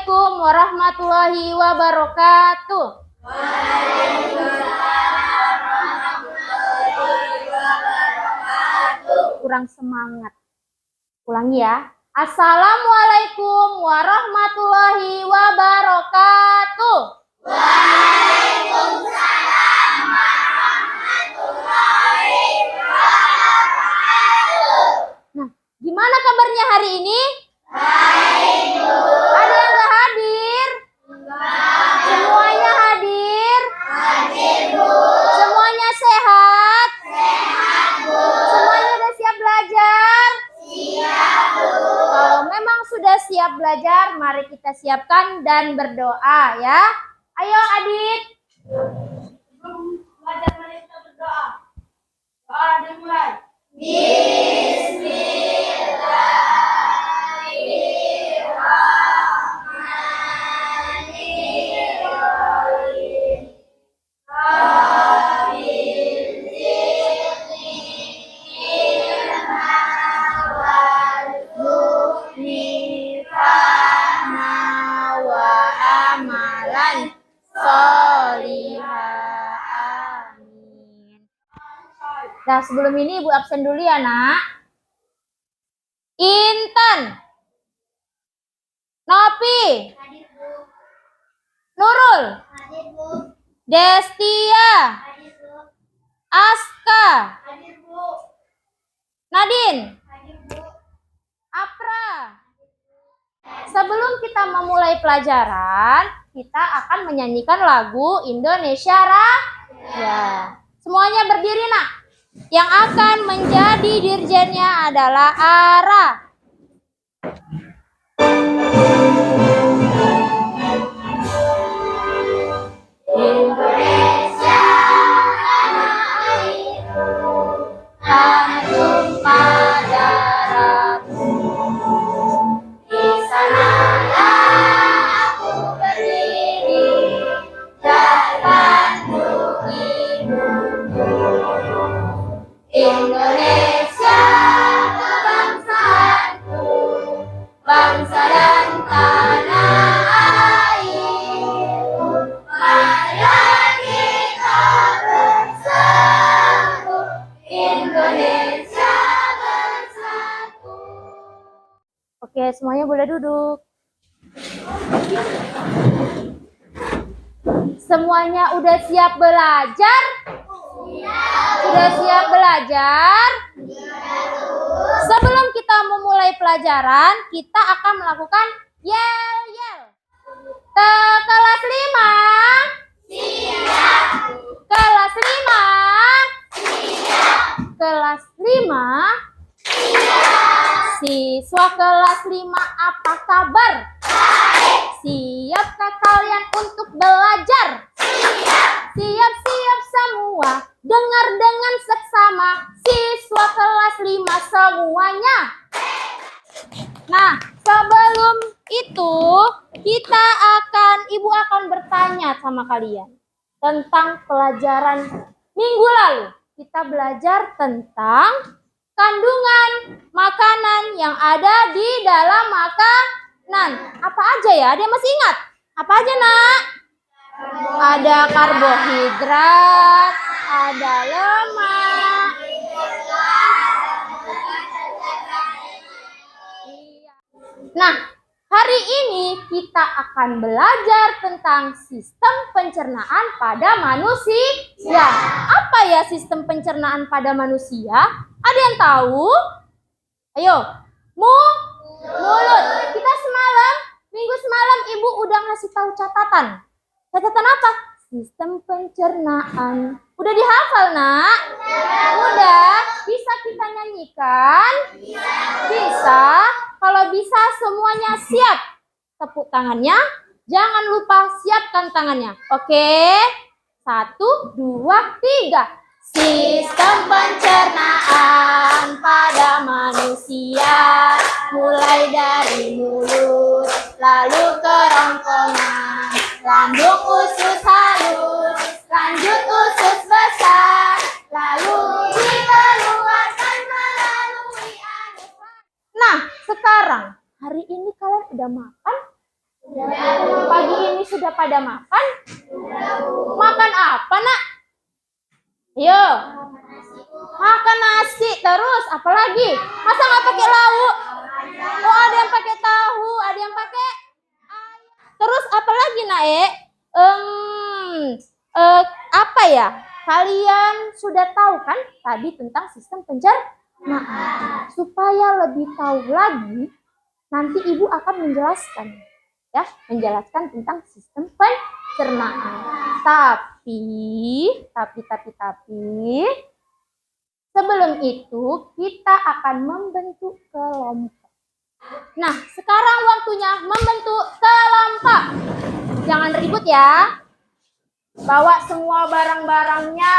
Assalamualaikum warahmatullahi wabarakatuh. Kurang semangat. Ulangi ya. Assalamualaikum warahmatullahi wabarakatuh. Waalaikumsalam warahmatullahi wabarakatuh. Nah, gimana kabarnya hari ini? Baik, Bu. Ada yang nggak hadir? Enggak. Semuanya hadir? Hadir, Bu. Semuanya sehat? Sehat, Bu. Semuanya udah siap belajar? Siap, Bu. Kalau memang sudah siap belajar, mari kita siapkan dan berdoa ya. Ayo adik. Belajar, mari kita berdoa. Doa dimulai. Nah, sebelum ini Ibu absen dulu ya, Nak. Intan. Nopi. Hadir, Bu. Nurul. Hadir, Bu. Destia. Hadir, Bu. Aska. Hadir, Bu. Nadine. Hadir, Bu. Apra. Hadir, Bu. Sebelum kita memulai pelajaran, kita akan menyanyikan lagu Indonesia Raya. Semuanya berdiri, Nak. Yang akan menjadi dirjennya adalah Ara. Indonesia tanah airku, tanah tumpah darahku. Di sanalah aku berdiri, jalanku ibuku. Indonesia kebangsaanku, bangsa dan tanah airku. Marilah kita bersatu, Indonesia bersatu. Oke, semuanya boleh duduk. Semuanya udah siap belajar? Sudah siap belajar? Sebelum kita memulai pelajaran, kita akan melakukan yel-yel. Kelas 5. Siap. Kelas 5. Siap. Kelas 5. Siap. Siswa kelas 5 apa kabar? Baik. Siapkah kalian untuk belajar? Siap. Siap-siap semua. Dengar dengan seksama, siswa kelas 5 semuanya. Nah, sebelum itu Ibu akan bertanya sama kalian tentang pelajaran minggu lalu. Kita belajar tentang kandungan makanan yang ada di dalam makanan. Apa aja ya? Ada yang masih ingat? Apa aja, Nak? Ada karbohidrat, ada lemak. Nah, hari ini kita akan belajar tentang sistem pencernaan pada manusia. Apa ya sistem pencernaan pada manusia? Ada yang tahu? Ayo, mulut. Kita minggu semalam Ibu udah ngasih tahu catatan. Catatan apa? Sistem pencernaan. Udah dihafal, Nak? Udah. Bisa kita nyanyikan? Bisa. Kalau bisa semuanya siap. Tepuk tangannya. Jangan lupa siapkan tangannya. Oke? 1, 2, 3. Sistem pencernaan pada manusia. Mulai dari mulut, lalu kerongkongan. Lambung usus halus, lanjut usus besar, lalu dikeluarkan melalui anus. Nah, sekarang hari ini kalian udah makan? Pagi ini sudah pada makan? Makan apa, Nak? Yo, makan nasi terus. Apalagi? Masa nggak pakai lauk? Oh, ada yang pakai tahu, ada yang pakai ayam. Terus apalagi, Nak? Apa ya? Kalian sudah tahu kan tadi tentang sistem pencernaan. Supaya lebih tahu lagi, nanti Ibu akan menjelaskan, ya, menjelaskan tentang sistem pencernaan. Tapi, sebelum itu kita akan membentuk kelompok. Nah, sekarang waktunya membentuk kelompok. Jangan ribut ya. Bawa semua barang-barangnya.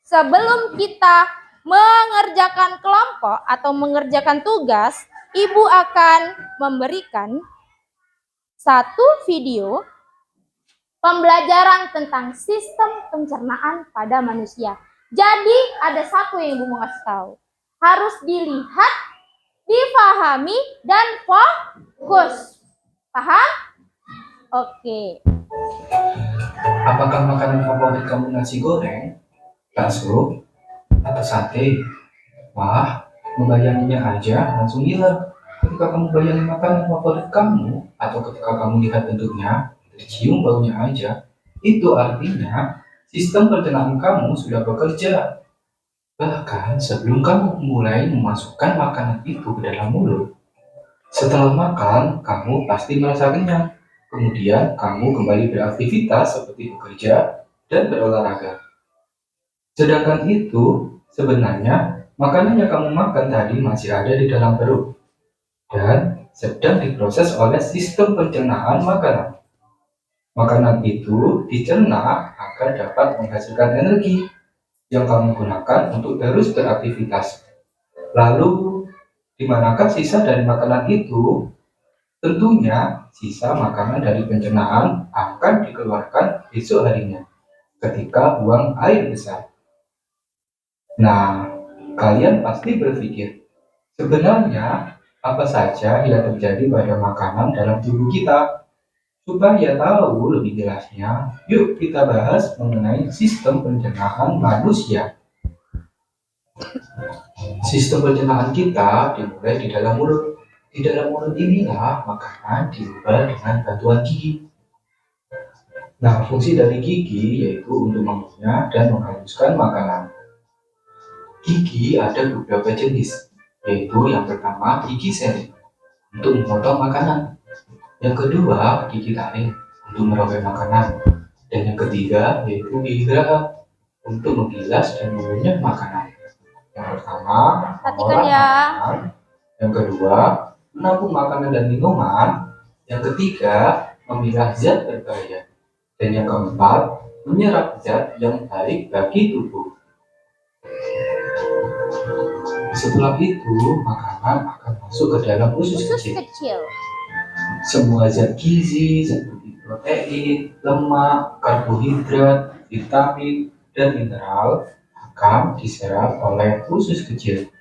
Sebelum kita mengerjakan kelompok atau mengerjakan tugas, Ibu akan memberikan satu video pembelajaran tentang sistem pencernaan pada manusia. Jadi ada satu yang Ibu mau kasih tahu. Harus dilihat, dipahami, dan fokus. Paham? Oke. Apakah makanan favorit kamu nasi goreng, bakso, atau sate? Wah, membayanginya aja langsung ngiler. Ketika kamu bayangin makanan favorit kamu, atau ketika kamu lihat bentuknya, cium baunya aja, itu artinya sistem pencernaan kamu sudah bekerja. Bahkan sebelum kamu mulai memasukkan makanan itu ke dalam mulut, setelah makan, kamu pasti merasa kenyang. Kemudian kamu kembali beraktivitas seperti bekerja dan berolahraga. Sedangkan itu, sebenarnya makanan yang kamu makan tadi masih ada di dalam perut dan sedang diproses oleh sistem pencernaan makanan. Makanan itu dicerna agar dapat menghasilkan energi yang kamu gunakan untuk terus beraktivitas. Lalu, di manakah sisa dari makanan itu? Tentunya, sisa makanan dari pencernaan akan dikeluarkan besok harinya ketika buang air besar. Nah, kalian pasti berpikir, sebenarnya apa saja yang terjadi pada makanan dalam tubuh kita? Supaya tahu lebih jelasnya, yuk kita bahas mengenai sistem pencernaan manusia. Sistem pencernaan kita dimulai di dalam mulut. Di dalam mulut inilah makanan diubah dengan bantuan gigi. Nah, fungsi dari gigi yaitu untuk mengunyah dan menghaluskan makanan. Gigi ada beberapa jenis, yaitu yang pertama gigi seri untuk memotong makanan. Yang kedua, gigi taring untuk merobek makanan. Dan yang ketiga, yaitu gigi geraham untuk menggilas dan mengunyah makanan. Yang pertama, mengolah makanan. Yang kedua, menampung makanan dan minuman. Yang ketiga, memilah zat berbahaya. Dan yang keempat, menyerap zat yang baik bagi tubuh. Setelah itu, makanan akan masuk ke dalam usus kecil. Semua zat gizi seperti protein, lemak, karbohidrat, vitamin, dan mineral akan diserap oleh usus kecil.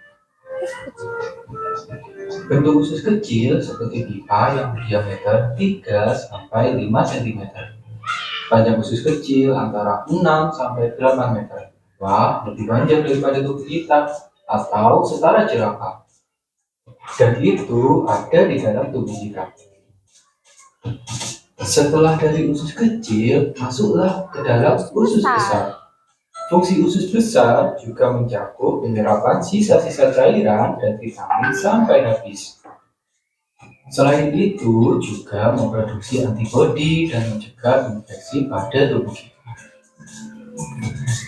Bentuk usus kecil seperti pipa yang berdiameter 3-5 cm. Panjang usus kecil antara 6 sampai 8 meter. Wah, lebih panjang daripada tubuh kita atau setara jerapah. Dan itu ada di dalam tubuh kita. Setelah dari usus kecil, masuklah ke dalam usus besar. Fungsi usus besar juga mencakup penyerapan sisa-sisa cairan dan vitamin sampai habis. Selain itu, juga memproduksi antibodi dan mencegah infeksi pada tubuh kita.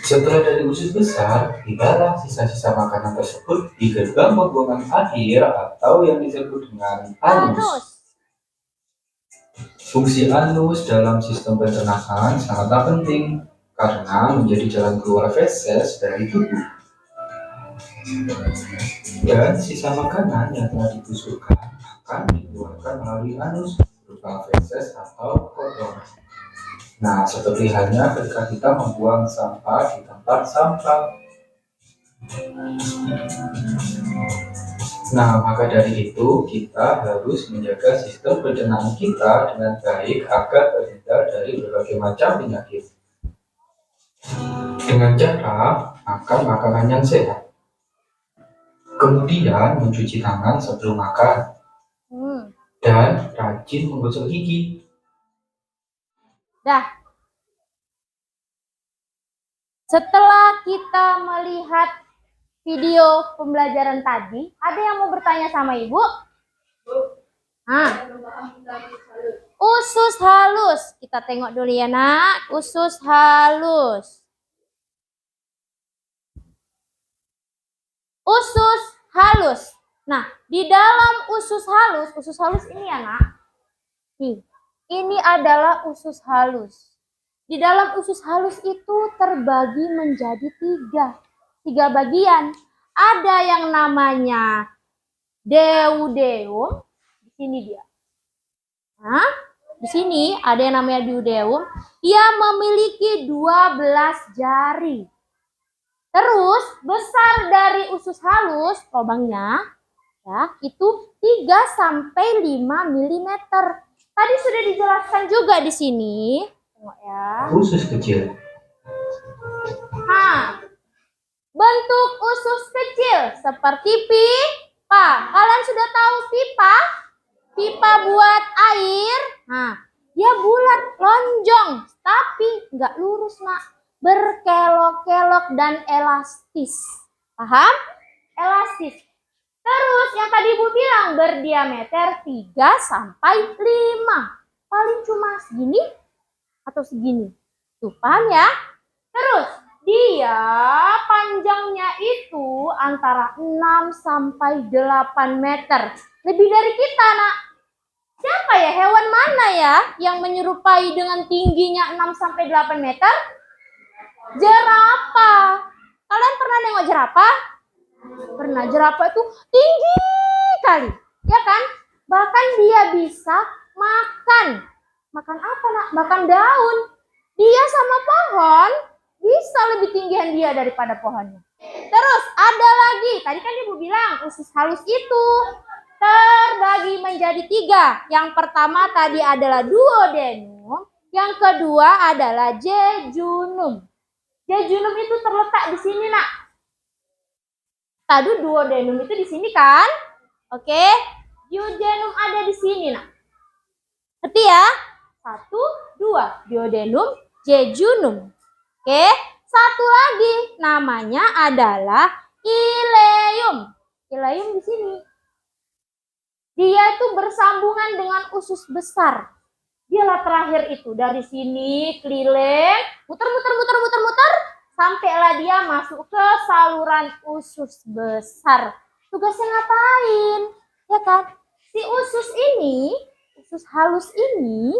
Setelah dari usus besar, tibalah sisa-sisa makanan tersebut di gerbang pembuangan akhir atau yang disebut dengan anus. Fungsi anus dalam sistem pencernaan sangatlah penting karena menjadi jalan keluar feses dari tubuh. Dan sisa makanan yang telah dibusukkan akan dikeluarkan melalui anus berupa feses atau kotoran. Nah, seperti halnya ketika kita membuang sampah di tempat sampah. Nah, maka dari itu kita harus menjaga sistem pencernaan kita dengan baik agar terhindar dari berbagai macam penyakit. Dengan cara makan makanan yang sehat. Kemudian mencuci tangan sebelum makan. Dan rajin menggosok gigi. Dah. Setelah kita melihat video pembelajaran tadi, ada yang mau bertanya sama Ibu? Usus halus. Kita tengok dulu ya, Nak. Usus halus. Usus halus. Nah, di dalam usus halus ini ya, Nak. Nih, ini adalah usus halus. Di dalam usus halus itu terbagi menjadi tiga bagian. Ada yang namanya duodenum, di sini dia. Nah, di sini ada yang namanya duodenum. Dia memiliki 12 jari. Terus besar dari usus halus lubangnya ya itu 3 sampai 5 mm. Tadi sudah dijelaskan juga di sini. Tengok ya. Usus kecil. Bentuk usus kecil seperti pipa. Kalian sudah tahu pipa? Pipa buat air. Nah, dia bulat, lonjong, tapi nggak lurus, Nak. Berkelok-kelok dan elastis. Paham? Elastis. Terus yang tadi Ibu bilang berdiameter 3 sampai 5. Paling cuma segini atau segini. Tuh, paham ya? Terus dia panjangnya itu antara 6 sampai 8 meter. Lebih dari kita, Nak. Siapa ya, hewan mana ya yang menyerupai dengan tingginya 6 sampai 8 meter? Jerapah. Kalian pernah nengok jerapah? Pernah. Jerapah itu tinggi kali, ya kan? Bahkan dia bisa makan. Makan apa, Nak? Makan daun. Dia sama pohon bisa lebih tinggian dia daripada pohonnya. Terus ada lagi, tadi kan Ibu bilang usus halus itu terbagi menjadi 3. Yang pertama tadi adalah duodenum, yang kedua adalah jejunum. Jejunum itu terletak di sini, Nak. Tadi duodenum itu di sini kan? Oke, jejunum ada di sini, Nak. Ngerti ya? 1, 2, duodenum, jejunum. Oke, satu lagi namanya adalah ileum. Ileum di sini. Dia itu bersambungan dengan usus besar. Dialah terakhir itu dari sini keliling, muter, sampailah dia masuk ke saluran usus besar. Tugasnya ngapain? Ya kan? Si usus ini, usus halus ini,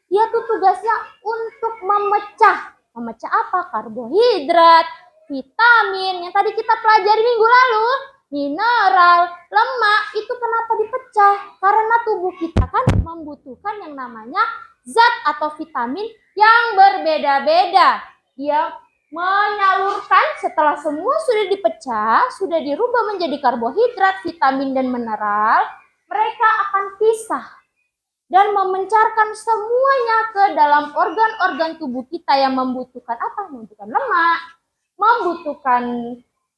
dia tuh tugasnya untuk memecah. Memecah apa? Karbohidrat, vitamin yang tadi kita pelajari minggu lalu, mineral, lemak, itu kenapa dipecah? Karena tubuh kita kan membutuhkan yang namanya zat atau vitamin yang berbeda-beda. Dia menyalurkan setelah semua sudah dipecah, sudah dirubah menjadi karbohidrat, vitamin, dan mineral, mereka akan pisah dan memencarkan semuanya ke dalam organ-organ tubuh kita yang membutuhkan apa? Membutuhkan lemak, membutuhkan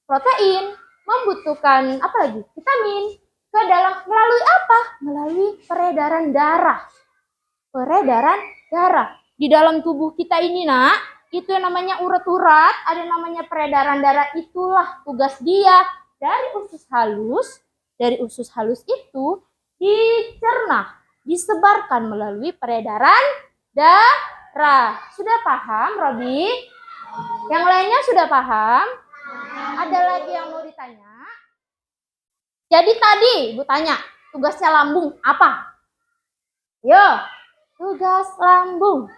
protein, membutuhkan apa lagi? Vitamin. Ke dalam melalui apa? Melalui peredaran darah. Peredaran darah. Di dalam tubuh kita ini, Nak, itu yang namanya urat-urat, ada namanya peredaran darah, itulah tugas dia dari usus halus. Dari usus halus itu dicerna, disebarkan melalui peredaran darah. Sudah paham, Robi? Yang lainnya sudah paham? Ada lagi yang mau ditanya? Jadi tadi Ibu tanya, tugasnya lambung apa? Yo, tugas lambung.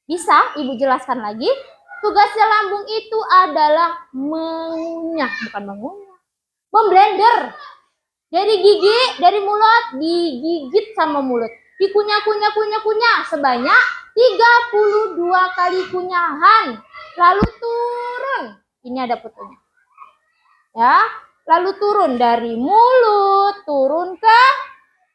Bisa Ibu jelaskan lagi? Tugasnya lambung itu adalah mengunyah, bukan mengunyah. Memblender. Dari gigi, dari mulut, digigit sama mulut. Dikunyah sebanyak 3 32 kali kunyahan. Lalu turun. Ini ada fotonya. Ya, lalu turun dari mulut, turun ke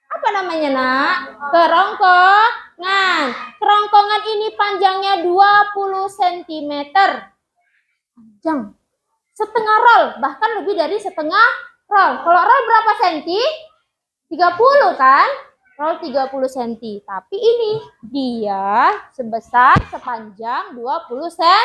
apa namanya, Nak? Kerongkongan. Kerongkongan ini panjangnya 20 cm. Panjang. Setengah roll, bahkan lebih dari setengah roll. Kalau roll berapa senti? 30 kan? Roll 30 cm. Tapi ini dia sepanjang 20 cm.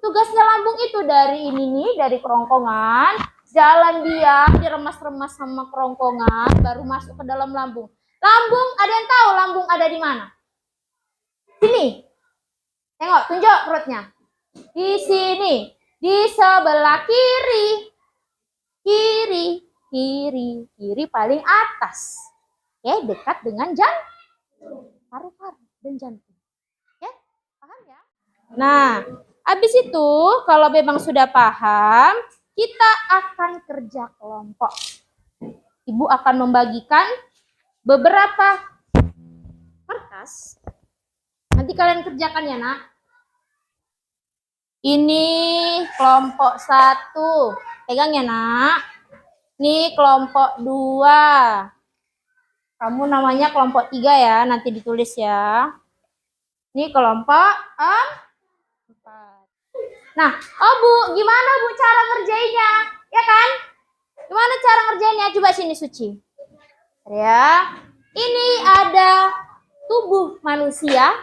Tugasnya lambung itu dari ini nih, dari kerongkongan. Jalan dia, diremas-remas sama kerongkongan, baru masuk ke dalam lambung. Lambung, ada yang tahu lambung ada di mana? Sini. Tengok, tunjuk perutnya. Di sini. Di sebelah kiri. Kiri paling atas. Oke, dekat dengan jantung. Paru-paru dan jantung. Oke, paham ya? Nah, habis itu kalau memang sudah paham, kita akan kerja kelompok. Ibu akan membagikan beberapa kertas. Nanti kalian kerjakan ya, Nak. Ini kelompok 1. Pegang ya, Nak. Ini kelompok 2. Kamu namanya kelompok 3 ya, nanti ditulis ya. Ini kelompok 4. Nah, Bu, gimana Bu cara ngerjainnya? Ya kan? Gimana cara ngerjainnya? Coba sini Suci. Ya. Ini ada tubuh manusia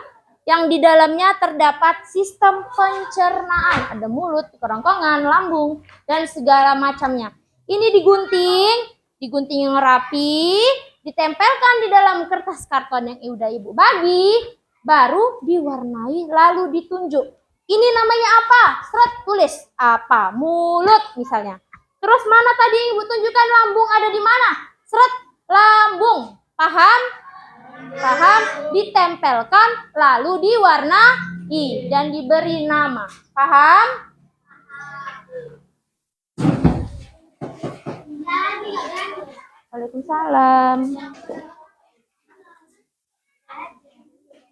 yang di dalamnya terdapat sistem pencernaan. Ada mulut, kerongkongan, lambung, dan segala macamnya. Ini digunting yang rapi, ditempelkan di dalam kertas karton yang udah Ibu bagi, baru diwarnai lalu ditunjuk. Ini namanya apa? Seret, tulis. Apa? Mulut misalnya. Terus mana tadi Ibu tunjukkan lambung ada di mana? Seret, lambung. Paham? Paham? Ditempelkan lalu diwarnai dan diberi nama. Paham? Waalaikumsalam.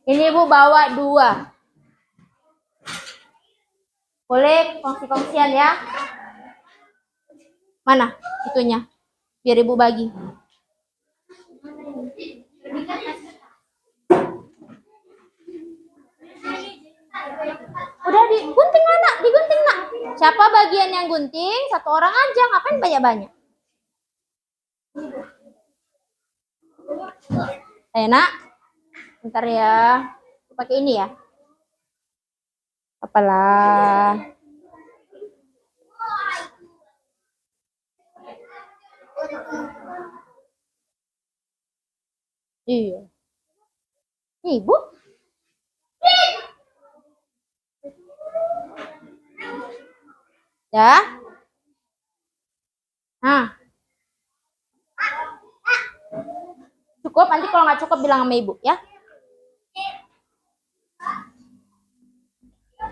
Ini Ibu bawa 2. Boleh kongsi-kongsian ya. Mana itunya? Biar Ibu bagi. Udah digunting Nak, digunting Nak. Siapa bagian yang gunting? 1 orang aja, ngapain banyak-banyak? Ayo Nak. Bentar ya. Pakai ini ya. Apalah. Iya. Ibu. Ya. Nah. Cukup, nanti kalau nggak cukup bilang sama Ibu ya.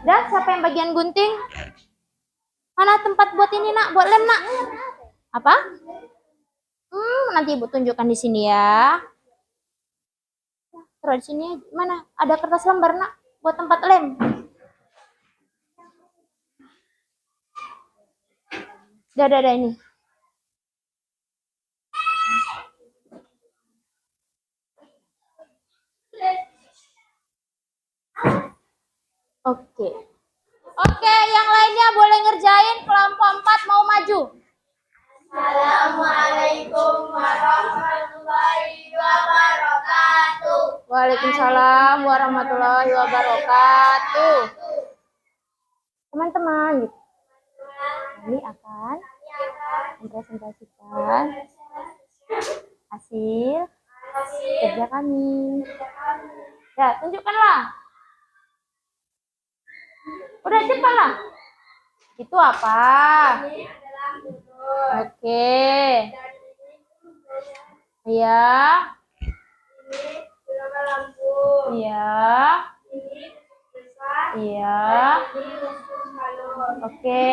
Udah, siapa yang bagian gunting? Mana tempat buat ini Nak? Buat lem Nak? Apa? Nanti Ibu tunjukkan di sini ya. Terus di sini mana? Ada kertas lembar Nak buat tempat lem. Udah ini. Oke, yang lainnya boleh ngerjain. Kelompok 4 mau maju. Assalamualaikum warahmatullahi wabarakatuh. Waalaikumsalam warahmatullahi wabarakatuh. Teman-teman, kami akan mempresentasikan hasil kerja kami. Ya, tunjukkanlah. Udah cepatlah. Itu apa? Oke. Iya. Iya. Iya. Oke.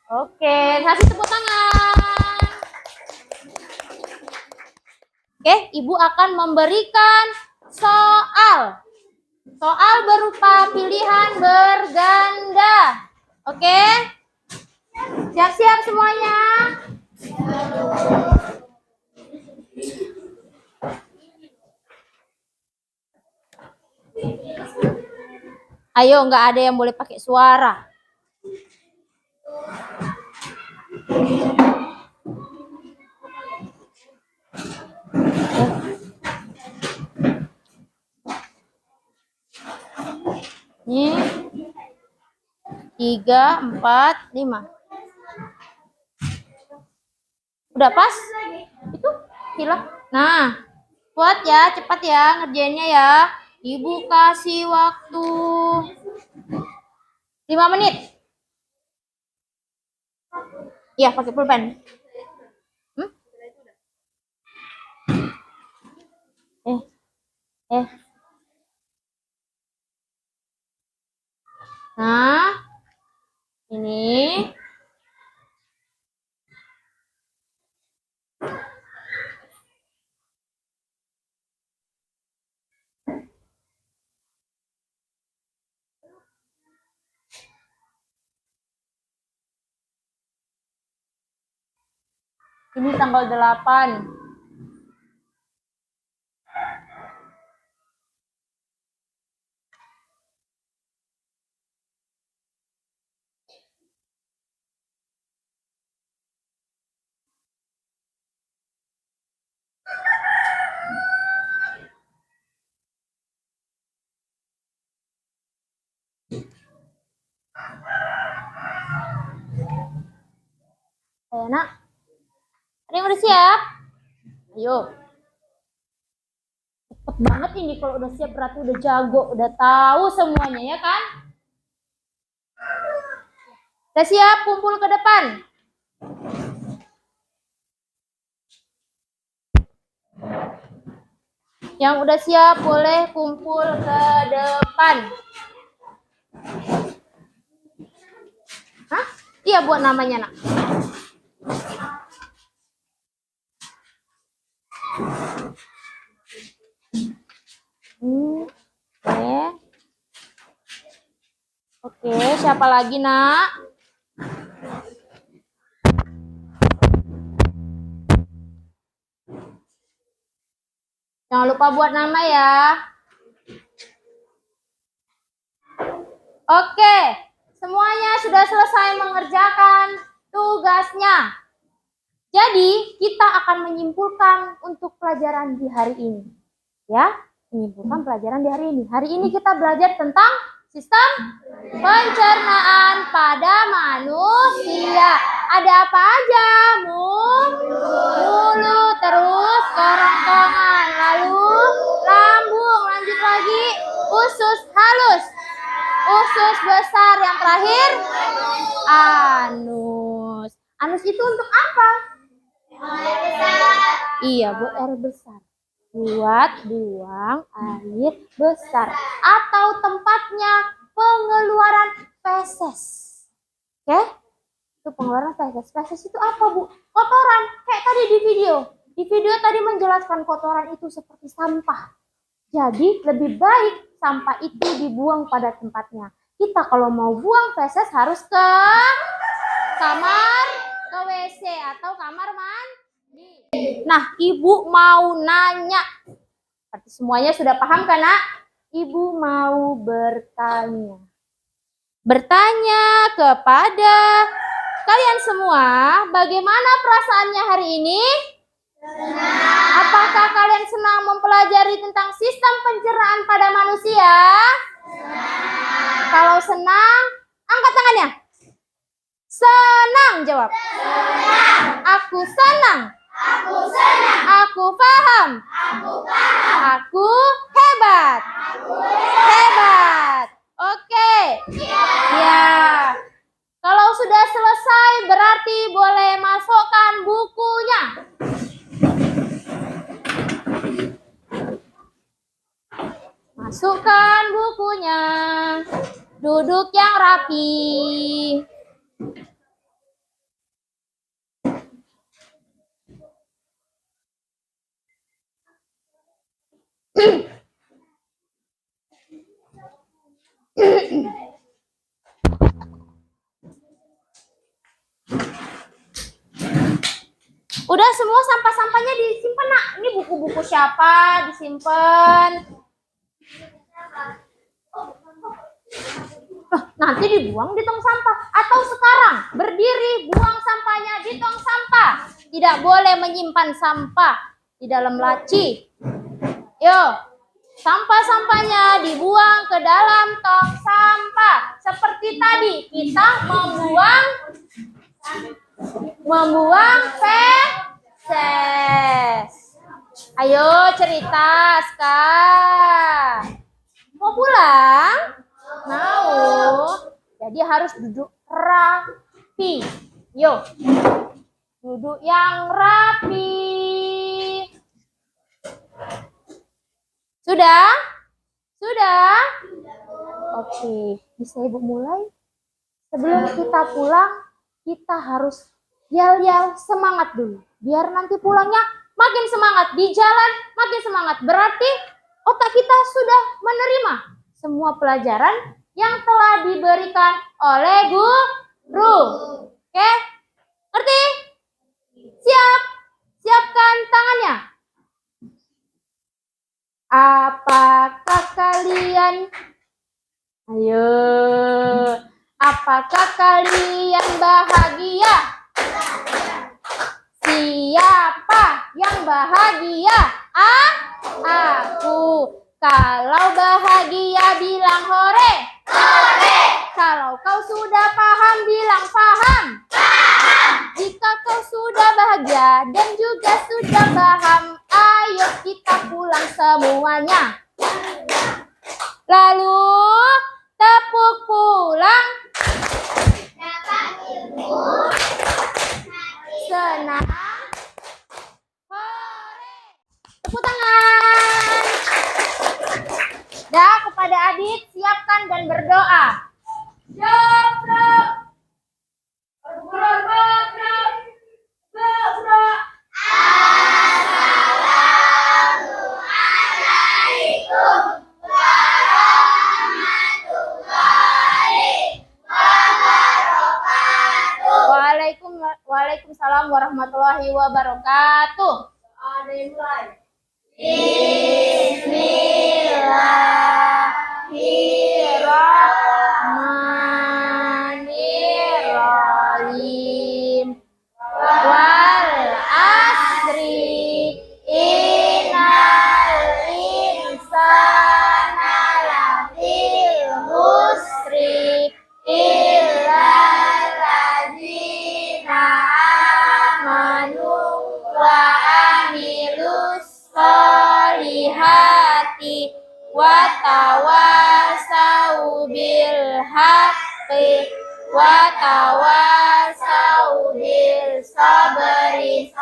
Oke, kasih tepuk tangan. Oke, Ibu akan memberikan soal. Soal berupa pilihan berganda. Oke? Siap-siap semuanya? Ayo, nggak ada yang boleh pakai suara. Ini 3, 4, 5. Udah pas? Itu hilang. Nah, buat ya, cepat ya ngerjainnya ya. Ibu kasih waktu 5 menit. Iya, pakai pulpen. Nah, ini. Ini tanggal 8. Ayo, nak. Ada yang udah siap? Ayo. Cepet banget ini kalau udah siap, berarti udah jago, udah tahu semuanya ya kan? Udah siap, kumpul ke depan. Yang udah siap boleh kumpul ke depan. Hah? Iya, buat namanya, nak. Oke. Oke, siapa lagi, nak? Jangan lupa buat nama ya. Oke, semuanya sudah selesai mengerjakan tugasnya. Jadi, kita akan menyimpulkan untuk pelajaran di hari ini. Ya, menyimpulkan pelajaran di hari ini. Hari ini kita belajar tentang sistem pencernaan pada manusia. Ada apa aja? Mulut, terus kerongkongan, lalu lambung, lanjut lagi usus halus, usus besar, yang terakhir anus. Anus itu untuk apa? Iya, buat air besar. Buat buang air besar. Atau tempatnya pengeluaran feses. Oke? Itu pengeluaran feses. Feses itu apa, Bu? Kotoran. Kayak tadi di video. Di video tadi menjelaskan kotoran itu seperti sampah. Jadi lebih baik sampah itu dibuang pada tempatnya. Kita kalau mau buang feses harus ke kamar, ke WC atau kamar mandi. Nah, Ibu mau nanya. Berarti semuanya sudah paham kan, nak? Ibu mau bertanya. Bertanya kepada kalian semua, bagaimana perasaannya hari ini? Senang. Apakah kalian senang mempelajari tentang sistem pencernaan pada manusia? Senang. Kalau senang, angkat tangannya. Senang, jawab. Senang. Aku senang. Aku senang. Aku paham. Aku paham. Aku hebat. Aku hebat. Oke. Ya. Kalau sudah selesai berarti boleh masukkan bukunya. Masukkan bukunya. Duduk yang rapi. Udah semua sampah-sampahnya disimpan, Nak. Ini buku-buku siapa disimpan. Nanti dibuang di tong sampah. Atau sekarang berdiri buang sampahnya di tong sampah. Tidak boleh menyimpan sampah di dalam laci. Yo, sampah-sampahnya dibuang ke dalam tong sampah. Seperti tadi kita membuang feses. Ayo cerita sekarang. Mau pulang? Mau. Jadi harus duduk rapi. Yo. Duduk yang rapi. Sudah? Sudah? Oke, bisa Ibu mulai? Sebelum kita pulang, kita harus yel-yel semangat dulu. Biar nanti pulangnya makin semangat. Di jalan makin semangat. Berarti otak kita sudah menerima semua pelajaran yang telah diberikan oleh guru. Oke? Ngerti? Siap? Siapkan tangannya. Apakah kalian? Ayo. Apakah kalian bahagia? Siapa yang bahagia? Aku. Kalau bahagia bilang hore. Hore. Kalau kau sudah paham bilang paham. Paham. Jika kau sudah bahagia dan juga sudah paham, ayo kita pulang semuanya. Lalu tepuk pulang. Senang. Hore. Tepuk tangan. Dah, kepada Adit siapkan dan berdoa. Siap, siap. Assalamualaikum warahmatullahi wabarakatuh. Waalaikumsalam warahmatullahi wabarakatuh. Ada yang mulai. Bismillahirrahmanirrahim. Wal asri innal insana lafil khusri illal ladzina amanu wa amilus sholihati wa tawasau bil haqqi wa tawasau bil sabri.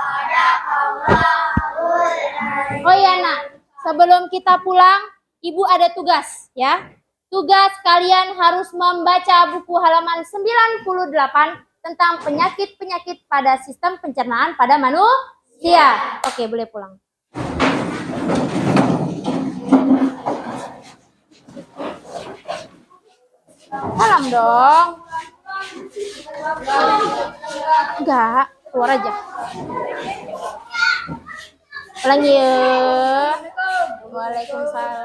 Oh ya Nak, sebelum kita pulang, Ibu ada tugas ya. Tugas kalian harus membaca buku halaman 98 tentang penyakit-penyakit pada sistem pencernaan pada manusia. Oke, boleh pulang. Salam dong. Enggak, keluar aja. Pulang ya. Waalaikumsalam.